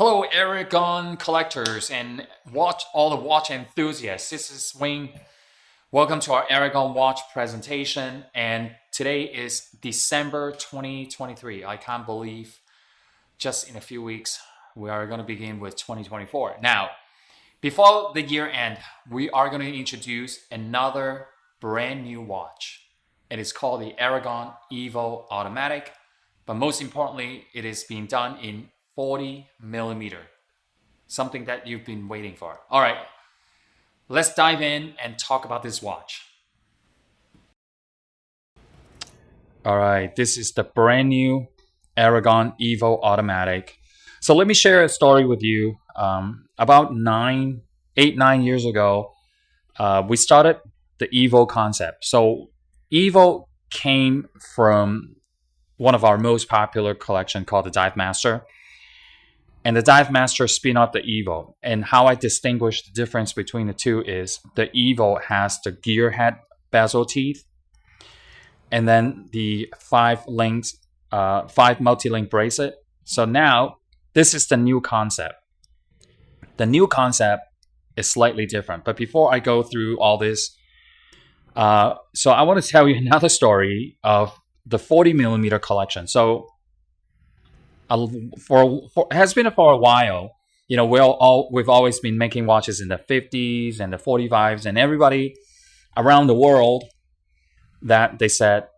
Hello, Aragon collectors and all the watch enthusiasts. This is Wayne. Welcome to our Aragon watch presentation. And today is December 2023. I can't believe just in a few weeks we are going to begin with 2024. Now, before the year end, we are going to introduce another brand new watch. It is called the Aragon EVO Automatic, but most importantly, it is being done in 40 millimeter, something that you've been waiting for. All right, let's dive in and talk about this watch. All right, this is the brand new Aragon EVO Automatic. So let me share a story with you. About 9 years ago, we started the EVO concept. So EVO came from one of our most popular collection called the Dive Master. And the Dive Master spin off the EVO. And how I distinguish the difference between the two is the EVO has the gear head bezel teeth, and then the 5 multi-link bracelet. So now this is the new concept. The new concept is slightly different. But before I go through all this, so I want to tell you another story of the 40 millimeter collection. So it has been for a while. You know, we've always been making watches in the 50s and the 45s, and everybody around the world that they said,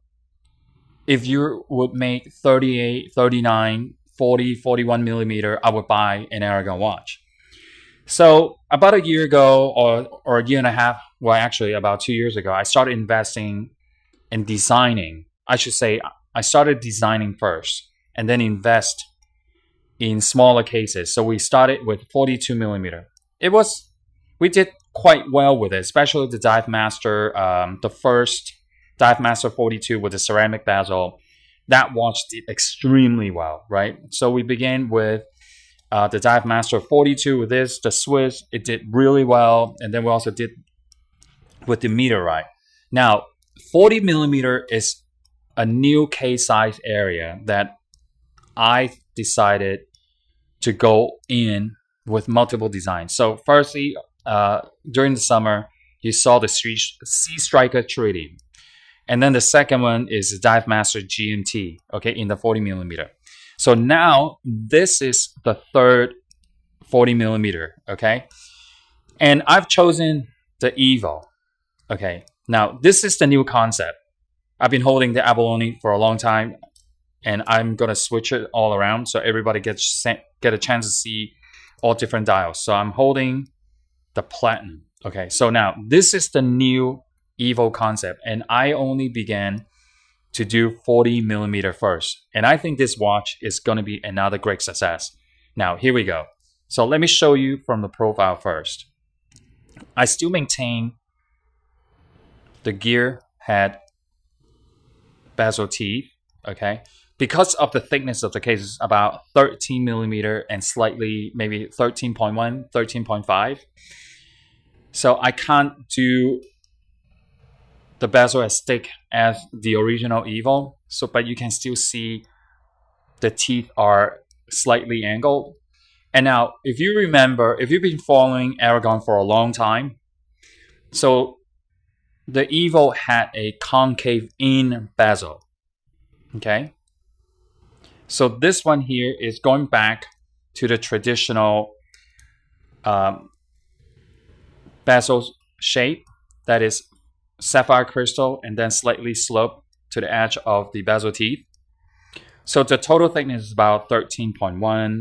if you would make 38, 39, 40, 41 millimeter, I would buy an Aragon watch. So about a year ago or a year and a half, well, actually about 2 years ago, I started investing in designing. I should say I started designing first and then invest in smaller cases. So we started with 42 millimeter. We did quite well with it, especially the Dive Master, the first Dive Master 42 with the ceramic bezel. That watch did extremely well, right? So we began with the Dive Master 42 with this, the Swiss, it did really well. And then we also did with the Meteorite. Now, 40 millimeter is a new case size area that I decided to go in with multiple designs. So firstly, during the summer, you saw the Sea Striker Treaty. And then the second one is the Dive Master GMT, okay, in the 40 millimeter. So now this is the third 40 millimeter, okay? And I've chosen the EVO, okay? Now, this is the new concept. I've been holding the abalone for a long time, and I'm going to switch it all around so everybody get a chance to see all different dials. So I'm holding the platinum. Okay, so now this is the new EVO concept, and I only began to do 40 millimeter first. And I think this watch is going to be another great success. Now, here we go. So let me show you from the profile first. I still maintain the gear head bezel teeth, okay? Because of the thickness of the case, it's about 13 millimeter and slightly, maybe 13.1, 13.5. So I can't do the bezel as thick as the original EVO. So, but you can still see the teeth are slightly angled. And now, if you remember, if you've been following Aragon for a long time, so the EVO had a concave in bezel, okay? So this one here is going back to the traditional bezel shape, that is sapphire crystal and then slightly sloped to the edge of the bezel teeth. So the total thickness is about 13.1,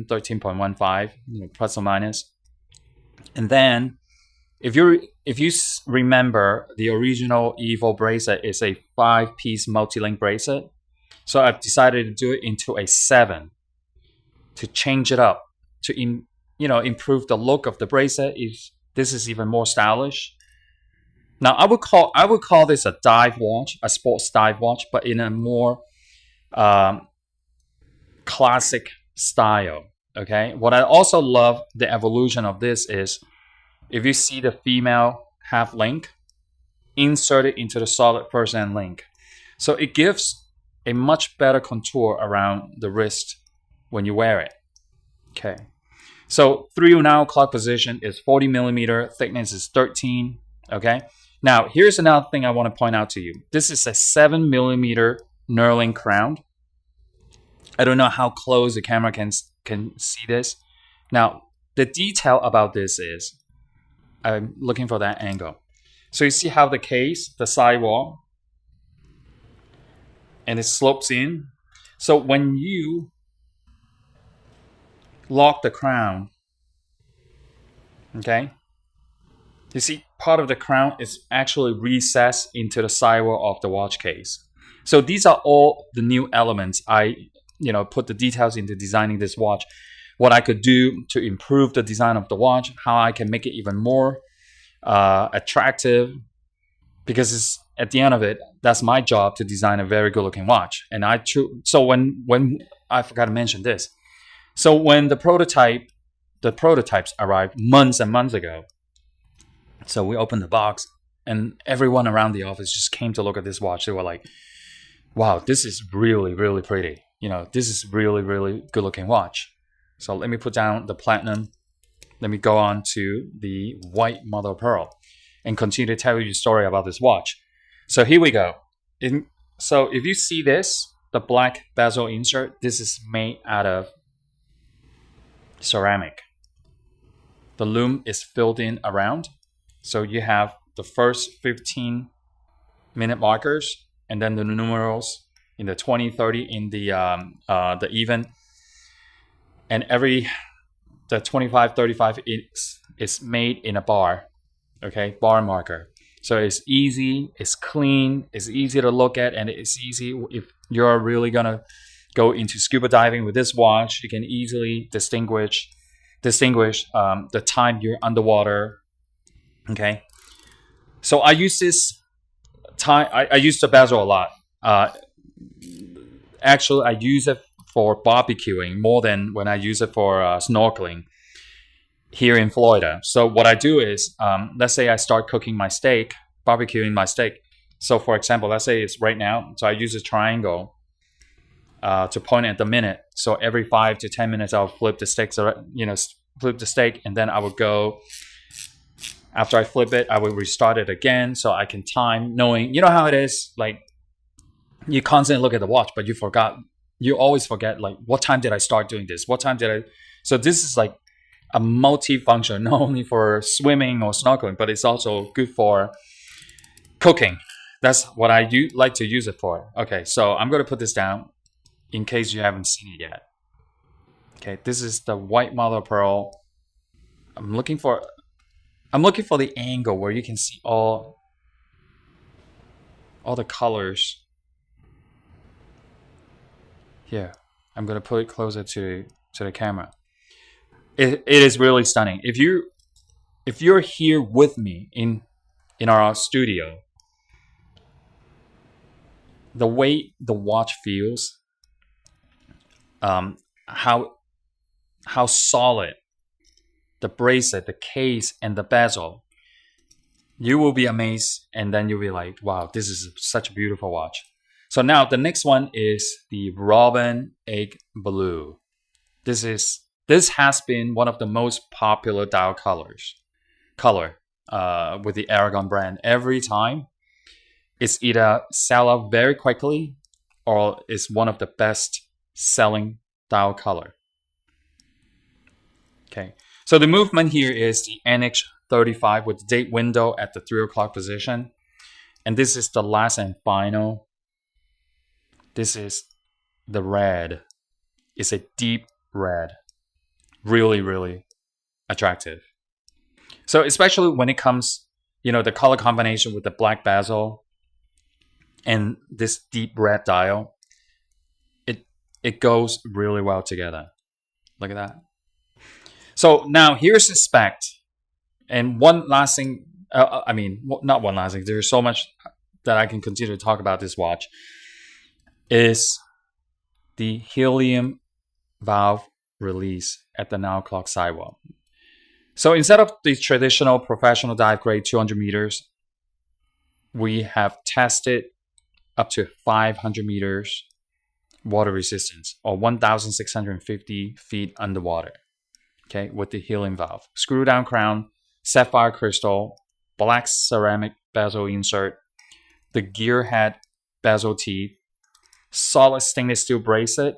13.15, plus or minus. And then if you remember, the original EVO bracelet is a 5-piece multi-link bracelet. So I've decided to do it into a 7 to change it up, to improve the look of the bracelet. This is even more stylish. Now I would call this a dive watch, a sports dive watch, but in a more classic style. Okay. What I also love the evolution of this is, if you see the female half link inserted into the solid first end link, so it gives a much better contour around the wrist when you wear it. Okay. So 3 o'clock position is 40 millimeter, thickness is 13. Okay. Now here's another thing I want to point out to you. This is a 7 millimeter knurling crown. I don't know how close the camera can see this. Now the detail about this is, I'm looking for that angle. So you see how the case, the sidewall, and it slopes in. So when you lock the crown, okay, you see part of the crown is actually recessed into the sidewall of the watch case. So these are all the new elements. I put the details into designing this watch. What I could do to improve the design of the watch, how I can make it even more attractive, because it's, at the end of it, that's my job to design a very good looking watch. And so when I forgot to mention this, so when the prototypes arrived months and months ago, so we opened the box and everyone around the office just came to look at this watch. They were like, wow, this is really, really pretty. This is really, really good looking watch. So let me put down the platinum. Let me go on to the white mother of pearl and continue to tell you a story about this watch. So here we go. So if you see this, the black bezel insert, this is made out of ceramic. The lume is filled in around. So you have the first 15-minute markers, and then the numerals in the 20, 30 in the even. And the 25, 35 is made in a bar, okay, bar marker. So it's easy, it's clean, it's easy to look at, and it's easy if you're really gonna go into scuba diving with this watch. You can easily distinguish the time you're underwater. Okay, so I use this I use the bezel a lot. Actually, I use it for barbecuing more than when I use it for snorkeling here in Florida. So what I do is, let's say I start cooking my steak, barbecuing my steak. So for example, let's say it's right now. So I use a triangle to point at the minute. So every 5 to 10 minutes, I'll flip the steak, flip the steak, and then I would go. After I flip it, I will restart it again so I can time, knowing, how it is, like you constantly look at the watch, but you always forget, like, what time did I start doing this? What time did I? So this is like a multi-function, not only for swimming or snorkeling, but it's also good for cooking. That's what I like to use it for. Okay, so I'm going to put this down in case you haven't seen it yet. Okay, this is the white mother of pearl. I'm looking for the angle where you can see all the colors. Here, I'm gonna put it closer to the camera. It is really stunning. If you're here with me in our studio, the way the watch feels, how solid the bracelet, the case, and the bezel, you will be amazed, and then you'll be like, wow, this is such a beautiful watch. So now the next one is the Robin Egg Blue. This has been one of the most popular dial color with the Aragon brand. Every time it's either sell out very quickly or it's one of the best selling dial color. Okay. So the movement here is the NH35 with the date window at the 3 o'clock position. And this is the last and final. This is the red. It's a deep red. Really, really attractive. So especially when it comes, the color combination with the black bezel and this deep red dial, it goes really well together. Look at that. So now here's the spec. And one last thing, not one last thing, there's so much that I can continue to talk about this watch, is the helium valve release at the 9 o'clock sidewall. So instead of the traditional professional dive grade 200 meters, we have tested up to 500 meters water resistance, or 1,650 feet underwater. okay, with the helium valve. Screw down crown, sapphire crystal, black ceramic bezel insert, the gear head bezel teeth, solid stainless steel bracelet,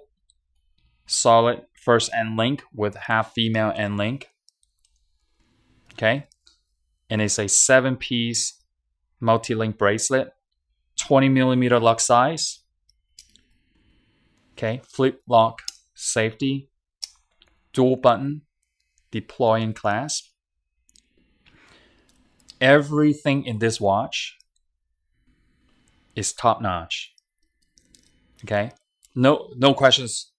solid first end link with half female end link. Okay, and it's a 7-piece multi-link bracelet, 20mm lock size. Okay, flip lock safety, dual button, deploying clasp. Everything in this watch is top notch. Okay, no questions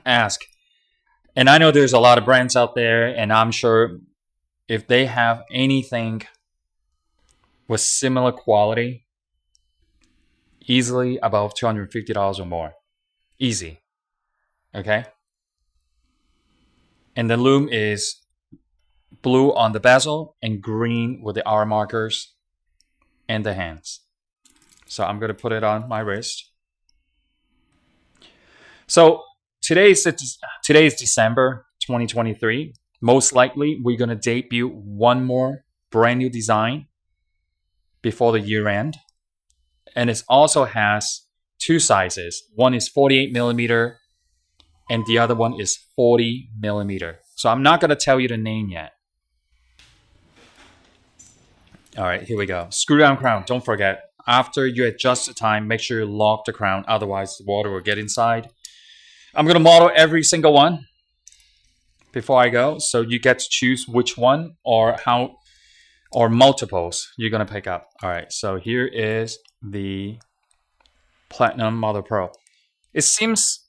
asked. And I know there's a lot of brands out there, and I'm sure if they have anything with similar quality, easily above $250 or more. Easy. Okay? And the Lume is blue on the bezel and green with the hour markers and the hands. So I'm going to put it on my wrist. So today is December 2023. Most likely, we're going to debut one more brand new design before the year end. And it also has two sizes. One is 48mm and the other one is 40mm. So I'm not going to tell you the name yet. All right, here we go. Screw down crown. Don't forget, after you adjust the time, make sure you lock the crown. Otherwise, the water will get inside. I'm going to model every single one before I go. So you get to choose which one or multiples you're going to pick up. All right, so here is the Platinum Mother Pearl. It seems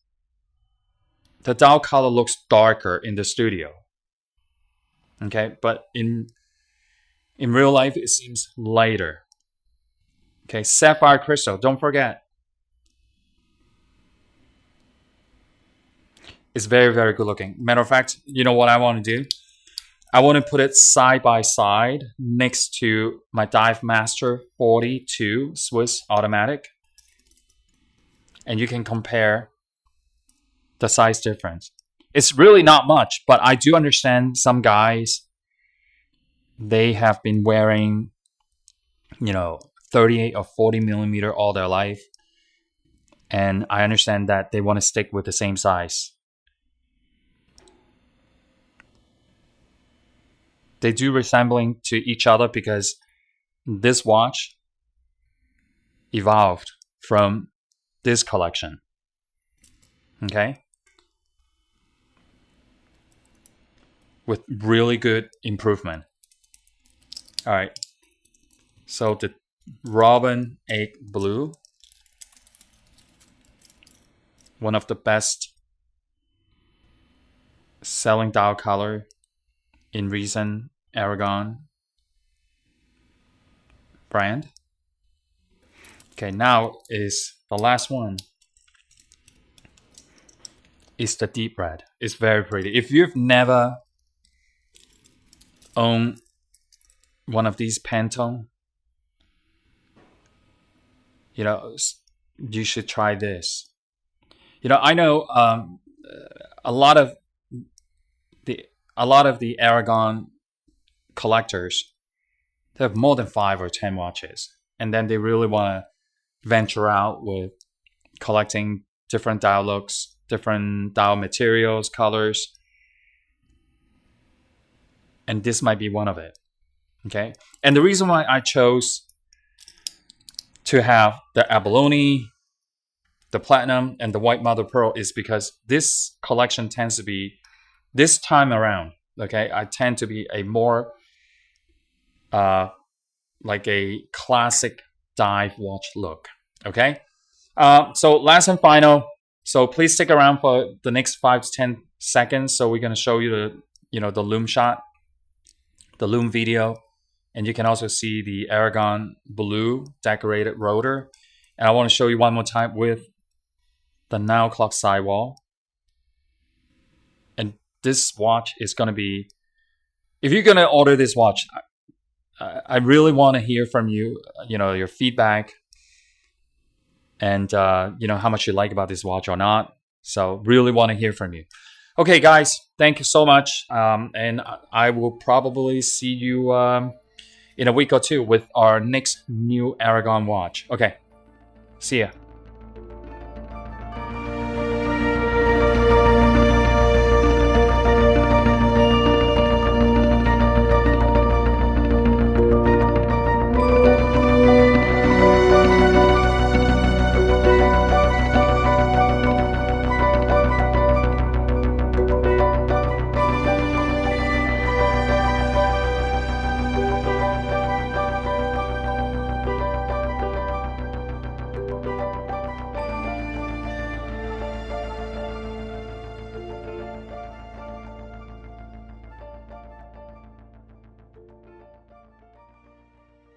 the dial color looks darker in the studio. Okay, but in real life, it seems lighter. Okay, sapphire crystal, don't forget. It's very, very good looking. Matter of fact, you know what I want to do? I want to put it side by side next to my Dive Master 42 Swiss Automatic. And you can compare the size difference. It's really not much, but I do understand some guys, they have been wearing, 38 or 40mm all their life. And I understand that they want to stick with the same size. They do resembling to each other because this watch evolved from this collection. Okay? With really good improvement. All right. So the Robin Egg Blue, one of the best selling dial color in recent Aragon brand. Okay, now is the last one. It's the deep red. It's very pretty. If you've never owned one of these Pantone, you should try this. I know a lot of the Aragon collectors, they have more than 5 or 10 watches, and then they really want to venture out with collecting different dial looks, different dial materials, colors, and this might be one of it. Okay, and the reason why I chose to have the abalone, the platinum, and the white mother pearl is because this collection tends to be, this time around, okay, I tend to be a more like a classic dive watch look. Okay, so last and final. So please stick around for the next 5 to 10 seconds. So we're gonna show you the Lume shot, the Lume video, and you can also see the Aragon blue decorated rotor. And I want to show you one more time with the now clock sidewall. And this watch is going to be, if you're going to order this watch, I really want to hear from you, your feedback and, how much you like about this watch or not. So really want to hear from you. Okay, guys, thank you so much. And I will probably see you in a week or two with our next new Aragon watch. Okay, see ya.